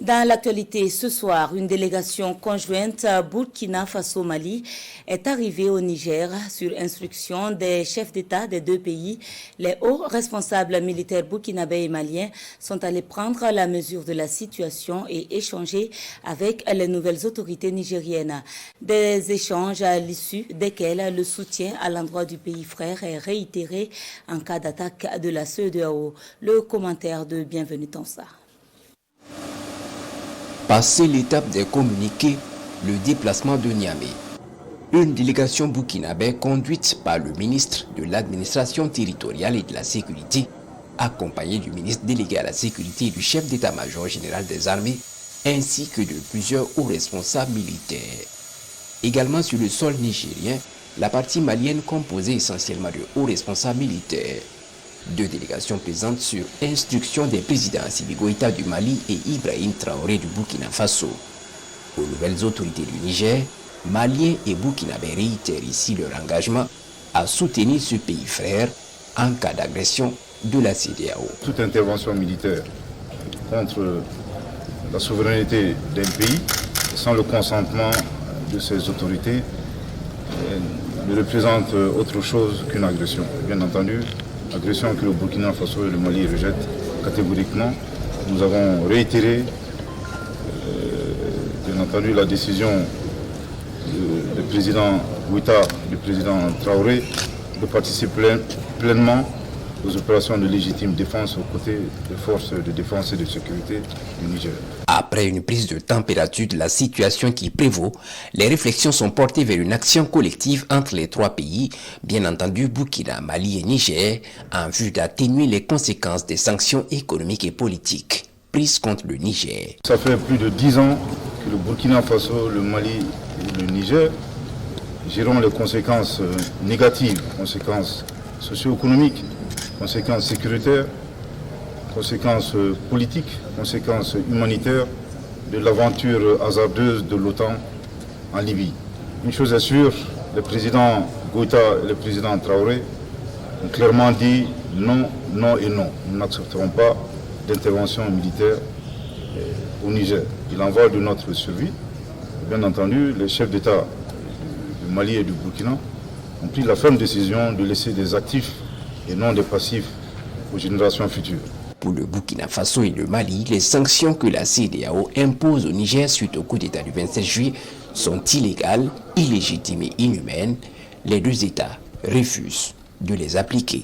Dans l'actualité ce soir, une délégation conjointe Burkina Faso-Mali est arrivée au Niger sur instruction des chefs d'État des deux pays. Les hauts responsables militaires burkinabés et maliens sont allés prendre la mesure de la situation et échanger avec les nouvelles autorités nigériennes. Des échanges à l'issue desquels le soutien à l'endroit du pays frère est réitéré en cas d'attaque de la CEDEAO. Le commentaire de Bienvenue Tansa. Passé l'étape des communiqués, le déplacement de Niamey. Une délégation burkinabé conduite par le ministre de l'administration territoriale et de la sécurité, accompagnée du ministre délégué à la sécurité et du chef d'état-major général des armées, ainsi que de plusieurs hauts responsables militaires. Également sur le sol nigérien, la partie malienne composée essentiellement de hauts responsables militaires. Deux délégations présentes sur instruction des présidents Assimi Goïta du Mali et Ibrahim Traoré du Burkina Faso. Aux nouvelles autorités du Niger, Maliens et Burkinabés réitèrent ici leur engagement à soutenir ce pays frère en cas d'agression de la CEDEAO. Toute intervention militaire contre la souveraineté d'un pays sans le consentement de ses autorités ne représente autre chose qu'une agression. Bien entendu, agression que le Burkina Faso et le Mali rejettent catégoriquement. Nous avons réitéré, bien entendu, la décision du président Goïta, du président Traoré, de participer pleinement aux opérations de légitime défense aux côtés des forces de défense et de sécurité du Niger. Après une prise de température de la situation qui prévaut, les réflexions sont portées vers une action collective entre les trois pays, bien entendu Burkina, Mali et Niger, en vue d'atténuer les conséquences des sanctions économiques et politiques prises contre le Niger. Ça fait plus de 10 ans que le Burkina Faso, le Mali et le Niger gérons les conséquences négatives, conséquences socio-économiques, conséquences sécuritaires, conséquences politiques, conséquences humanitaires de l'aventure hasardeuse de l'OTAN en Libye. Une chose est sûre, le président Goïta et le président Traoré ont clairement dit non, non et non. Nous n'accepterons pas d'intervention militaire au Niger. Il en va de notre survie. Bien entendu, les chefs d'État du Mali et du Burkina ont pris la ferme décision de laisser des actifs et non des passifs aux générations futures. Pour le Burkina Faso et le Mali, les sanctions que la CEDEAO impose au Niger suite au coup d'État du 27 juillet sont illégales, illégitimes et inhumaines. Les deux États refusent de les appliquer.